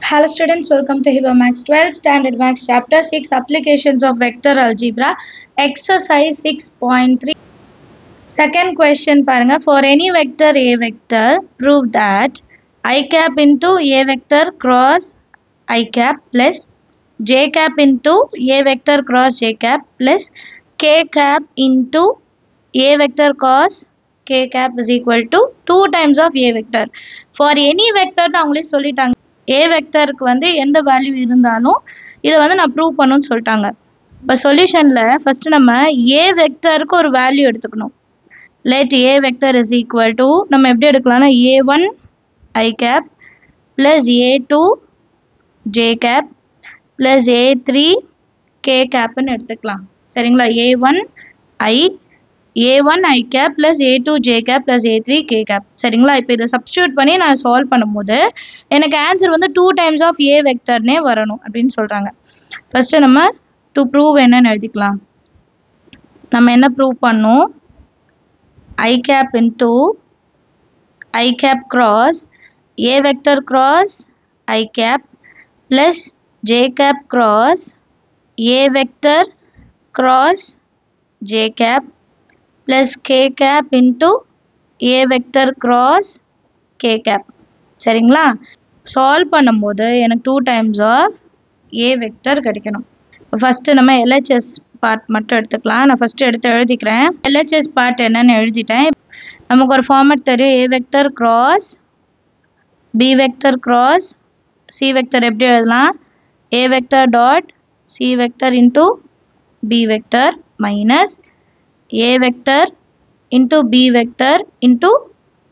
Hello students, welcome to Hiba Max 12 Standard Max Chapter 6 Applications of Vector Algebra Exercise 6.3. Second question paranga. For any vector A vector, prove that I cap into A vector cross I cap plus J cap into A vector cross J cap plus K cap into A vector cos K cap is equal to 2 times of A vector. For any vector அவங்களே சொல்லிட்டாங்க. A வெக்டருக்கு வந்து எந்த value இருந்தாலும் இதை வந்து நான் prove பண்ணணும்னு சொல்லிட்டாங்க. இப்போ சொல்யூஷனில் ஃபஸ்ட்டு நம்ம A வெக்டருக்கு ஒரு வேல்யூ எடுத்துக்கணும். Let A vector is equal to நம்ம எப்படி எடுக்கலாம்னா A1 I cap plus A2 J cap plus A3 K capன்னு எடுத்துக்கலாம். சரிங்களா? A1 I cap plus A2 J cap plus A3 K cap. சரிங்களா? இப்போ இதை சப்ஸ்டியூட் பண்ணி நான் சால்வ் பண்ணும்போது எனக்கு ஆன்சர் வந்து 2 times of A வெக்டர்னே வரணும் அப்படின்னு சொல்கிறாங்க. ஃபஸ்ட்டு நம்ம டு ப்ரூவ் என்னன்னு எழுதிக்கலாம். நம்ம என்ன ப்ரூவ் பண்ணோம்? I cap into I cap cross A vector cross I cap plus J cap cross A vector cross J cap plus K cap into A vector cross K cap. சரிங்களா? Solve பண்ணும்போது எனக்கு 2 times of A vector கிடைக்கணும். First நம்ம LHS part மட்டும் எடுத்துக்கலாம். நான் first எடுத்து எழுதிக்கிறேன். LHS பார்ட் என்னன்னு எழுதிட்டேன். நமக்கு ஒரு ஃபார்மேட் தெரியும். A vector cross B vector cross C vector எப்படி எழுதலாம்? A vector dot C vector into B vector minus A vector into B vector into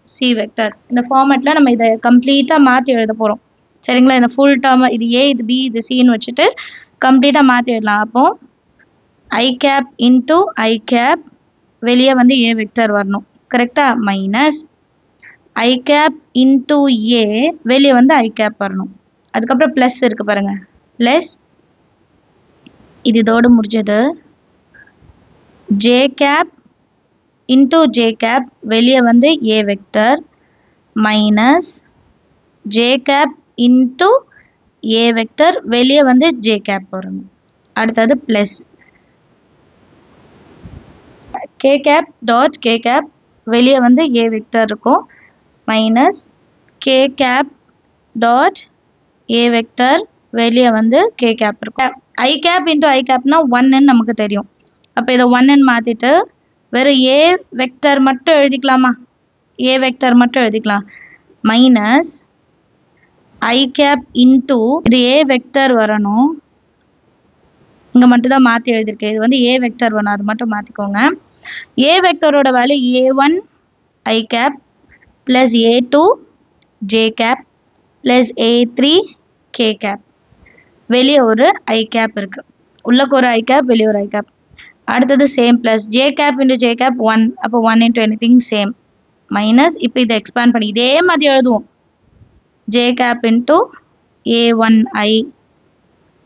C vector. இந்த ஃபார்மேட்டில் நம்ம இதை கம்ப்ளீட்டாக மாற்றி எழுத போகிறோம். சரிங்களா? இந்த ஃபுல் டேர்ம் இது A இது B இது Cன்னு வச்சுட்டு கம்ப்ளீட்டாக மாற்றி எழுதலாம். அப்போது I cap into I cap வெளியே வந்து A வெக்டர் வரணும். கரெக்டாக? Minus I cap into A வெளியே வந்து I cap வரணும். அதுக்கப்புறம் ப்ளஸ் இருக்குது பாருங்கள். ப்ளஸ் இது இதோடு முடிஞ்சது. J cap into J cap வெளியே வந்து A vector minus J cap into A vector வெளியே வந்து J cap வரணும். அடுத்தது plus K cap dot K cap வெளியே வந்து A வெக்டர் இருக்கும் minus K cap dot A vector வெளியே வந்து K cap இருக்கும். I cap into I capனா 1ன்னு நமக்கு தெரியும். அப்போ இதை 1ன்னு மாற்றிட்டு வெறும் A வெக்டர் மட்டும் எழுதிக்கலாமா? A வெக்டர் மட்டும் எழுதிக்கலாம். மைனஸ் I cap into இது A வெக்டர் வரணும். இங்கே மட்டும் தான் மாற்றி எழுதியிருக்கேன். இது வந்து A வெக்டர் வரணும். அது மட்டும் மாற்றிக்கோங்க. A வெக்டரோட value A1 I cap plus A2 J cap plus A3 K cap. வெளியே ஒரு I cap இருக்குது. உள்ளக்கு ஒரு I cap வெளியே ஒரு I cap. அடுத்தது same plus J cap into J cap 1 அப்போ 1 into anything சேம் மைனஸ் இப்போ இதை எக்ஸ்பேண்ட் பண்ணி இதே மாதிரி எழுதுவோம். J cap into A1 I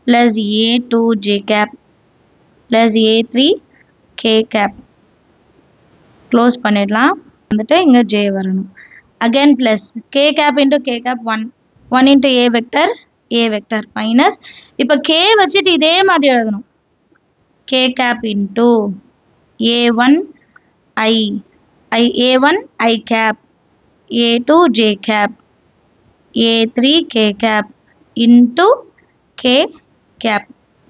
plus A2 J cap plus A3 K cap close பண்ணிடலாம். வந்துட்டு இங்கே J வரணும். Again plus K cap into K cap 1 into A vector minus இப்போ K வச்சுட்டு இதே மாதிரி எழுதணும். K cap into A1 I cap A2 J cap A3 K cap into K cap.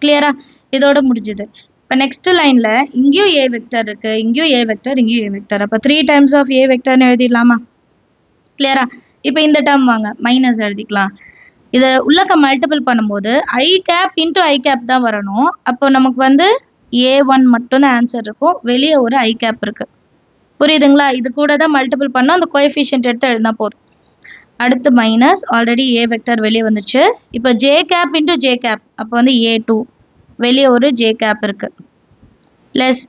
கிளியரா? இதோட முடிஞ்சது. இப்போ நெக்ஸ்ட் லைனில் இங்கேயும் A வெக்டர் இருக்குது, இங்கேயும் A வெக்டர், இங்கேயும் A வெக்டர். அப்போ 3 times of A வெக்டர்னு எழுதிடலாமா? கிளியரா? இப்போ இந்த டேர்ம் வாங்க மைனஸ் எழுதிக்கலாம். இதை உள்ளக்க மல்டிபிள் பண்ணும்போது I cap into I cap தான் வரணும். அப்போ நமக்கு வந்து A1 மட்டும்தான் ஆன்சர் இருக்கும். வெளியே ஒரு I cap இருக்குது. புரியுதுங்களா? இது கூட தான் மல்டிபிள் பண்ணோம். அந்த கோஎஃபிஷியன்ட் எடுத்து எழுதினா போதும். அடுத்து மைனஸ் ஆல்ரெடி A வெக்டர் வெளியே வந்துச்சு. இப்போ J cap into J cap அப்போ வந்து A2 வெளியே ஒரு J cap இருக்குது. ப்ளஸ்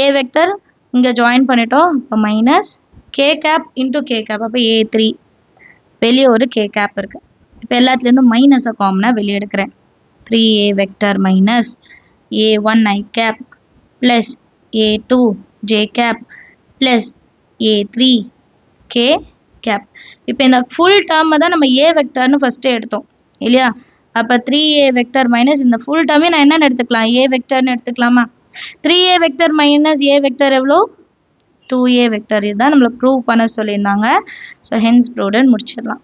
A வெக்டர் இங்கே ஜாயின் பண்ணிட்டோம். இப்போ minus K cap into K cap அப்போ A3 வெளியே ஒரு K cap இருக்குது. இப்போ எல்லாத்துலேருந்து மைனஸை காமனாக வெளியே எடுக்கிறேன். 3A vector minus A1 I cap plus A2 J cap plus A3 K cap. இப்போ இந்த ஃபுல் டேர்மை தான் நம்ம A வெக்டர்னு ஃபஸ்ட்டு எடுத்தோம். இல்லையா? அப்போ 3a வெக்டர் மைனஸ் இந்த ஃபுல் டேர்மே நான் என்னென்னு எடுத்துக்கலாம், a வெக்டர்னு எடுத்துக்கலாமா? 3a vector minus a vector எவ்வளோ? 2a vector. இதுதான் நம்மளை ப்ரூவ் பண்ண சொல்லியிருந்தாங்க. ஸோ ஹென்ஸ் ப்ரூவ்டுன்னு முடிச்சிடலாம்.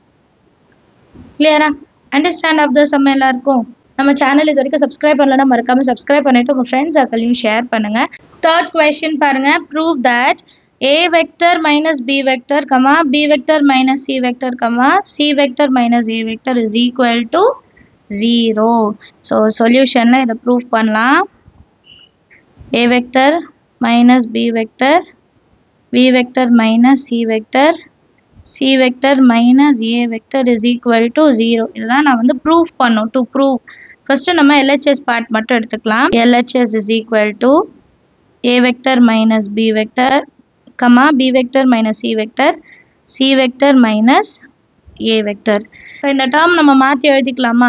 கிளியரா? அண்டர்ஸ்டாண்ட் ஆஃப் த சம் எல்லாருக்கும்? நம்ம சேனல் இது வரைக்கும் சப்ஸ்கிரைப் பண்ணலன்னா மறக்காம சப்ஸ்கிரைப் பண்ணிட்டு உங்கள் ஃப்ரெண்ட்ஸ் சர்க்கிளையும் ஷேர் பண்ணுங்க. தேர்ட் கொஸ்டின் பாருங்க. Prove that a vector minus b vector comma b vector minus c vector comma c vector minus a vector is equal to 0. So சொல்யூஷனில் இதை ப்ரூவ் பண்ணலாம். a vector minus b vector b vector minus c vector c vector minus a vector is equal to 0. இதுதான் நான் வந்து prove பண்ணோம். To prove first நம்ம LHS part மட்டும் எடுத்துக்கலாம். LHS is equal to a vector minus b vector comma b vector minus c vector minus a vector. So இந்த term நம்ம மாற்றி எழுதிக்கலாமா?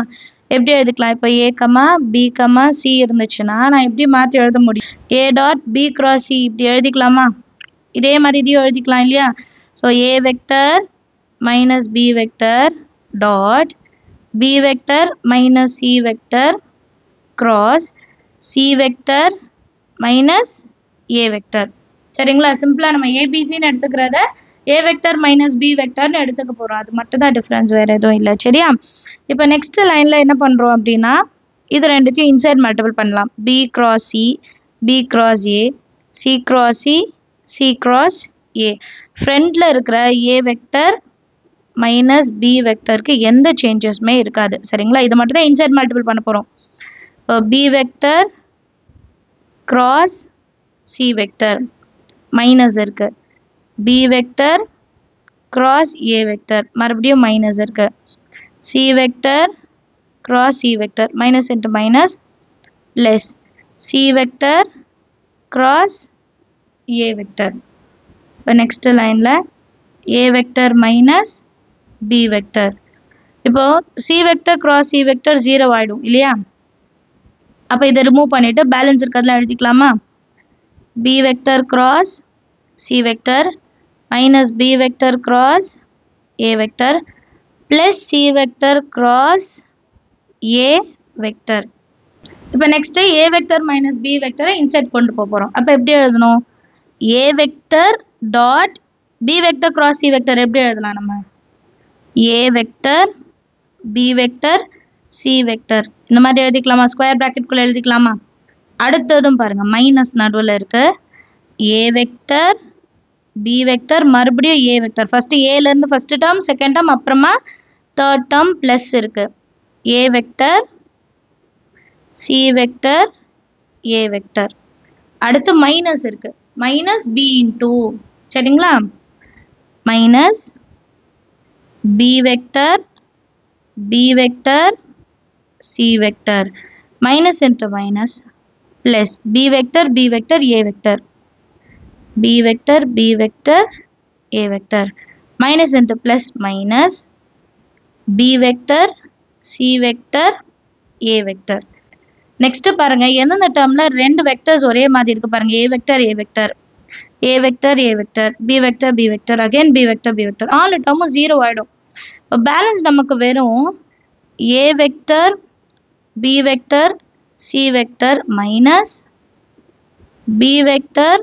எப்படி எழுதிக்கலாம்? இப்போ a comma b comma c இருந்துச்சுன்னா நான் எப்படி மாற்றி எழுத முடியும்? a dot b cross c இப்படி எழுதிக்கலாமா? இதே மாதிரி இதையும் எழுதிக்கலாம் இல்லையா? So a vector minus b vector dot b vector minus c vector cross c vector minus a vector. சரிங்களா? சிம்பிளாக நம்ம ஏபிசின்னு எடுத்துக்கிறத a வெக்டர் மைனஸ் b வெக்டர்னு எடுத்துக்க போகிறோம். அது மட்டும் தான் டிஃப்ரென்ஸ், வேறு எதுவும் இல்லை. சரியா? இப்போ நெக்ஸ்ட் லைனில் என்ன பண்ணுறோம் அப்படின்னா இது ரெண்டுத்தையும் இன்சைட் மல்டிபிள் பண்ணலாம். b cross c, b cross a, c cross c, c cross a. ஃப்ரண்டில் இருக்கிற a வெக்டர் மைனஸ் b வெக்டருக்கு எந்த சேஞ்சஸுமே இருக்காது. சரிங்களா? இது மட்டும் தான் இன்சைட் மல்டிபிள் பண்ண போகிறோம். இப்போ b vector cross c vector minus இருக்கு, b vector cross a vector மறுபடியும் மைனஸ் இருக்கு, c vector cross c vector minus into minus plus c vector cross a vector. இப்போ நெக்ஸ்ட் லைனில் a vector minus b vector. இப்போ c vector cross c vector 0 ஆகிடும் இல்லையா? அப்போ இதை remove பண்ணிவிட்டு பேலன்ஸ் இருக்கிறதுலாம் எழுதிக்கலாமா? b vector cross c vector minus b vector cross a vector plus c vector cross a vector. இப்போ next a vector minus b வெக்டரை inside கொண்டு போகிறோம். அப்போ எப்படி எழுதணும்? a vector dot b vector cross c vector எப்படி எழுதலாம்? நம்ம a vector b vector c vector இந்த மாதிரி எழுதிக்கலாமா? ஸ்கொயர் ப்ராக்கெட்குள்ளே எழுதிக்கலாமா? அடுத்ததும் பாருங்கள் மைனஸ் நடுவில் இருக்கு. a வெக்டர் b வெக்டர் மறுபடியும் a வெக்டர். ஃபஸ்ட்டு ஏலேருந்து ஃபஸ்ட்டு டேர்ம், செகண்ட் டேர்ம், அப்புறமா தேர்ட் டேர்ம் ப்ளஸ் இருக்கு. a vector c vector a vector. அடுத்து மைனஸ் இருக்கு, மைனஸ் b இன்டூ. சரிங்களா? Minus b vector c vector minus into minus plus b vector a vector, b vector a vector minus into plus minus b vector c vector a vector. Next பாருங்கள் எந்தெந்த டேர்மில் ரெண்டு vectors ஒரே மாதிரி இருக்குது பாருங்கள். a vector a vector, a vector a vector, b vector b vector, again b vector b vector. All டேர்மும் 0 ஆகிடும். இப்போ பேலன்ஸ் நமக்கு வெறும் a vector b vector c vector minus b vector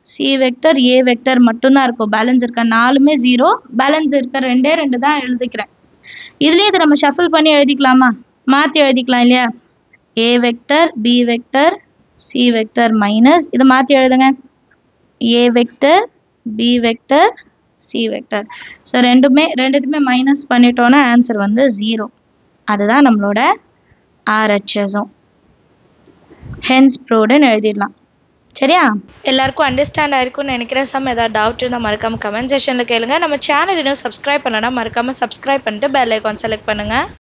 c vector a vector மட்டும்தான் இருக்கும். Balance இருக்க 4மே 0, balance இருக்க 2 தான் எழுதிக்கிறேன். இதுலேயே இதை நம்ம ஷஃபில் பண்ணி எழுதிக்கலாமா? மாற்றி எழுதிக்கலாம் இல்லையா? a vector b vector c vector minus இதை மாற்றி எழுதுங்க a vector b vector c vector. So ரெண்டுத்துமே மைனஸ் பண்ணிட்டோன்னா ஆன்சர் வந்து 0. அதுதான் நம்மளோட RHSம். ஹென்ஸ் ப்ரூவ்டுன்னு எழுதிடலாம். சரியா? எல்லாருக்கும் அண்டர்ஸ்டாண்ட் ஆயிருக்கும்னு நினைக்கிறேன். சம் ஏதாவது டவுட் இருந்தால் மறக்காமல் கமெண்ட் செக்ஷனில் கேளுங்க. நம்ம சேனல் இன்னும் சப்ஸ்கிரைப் பண்ணலன்னா மறக்காமல் சப்ஸ்கிரைப் பண்ணிட்டு பெல் ஐக்கான் செலக்ட் பண்ணுங்கள்.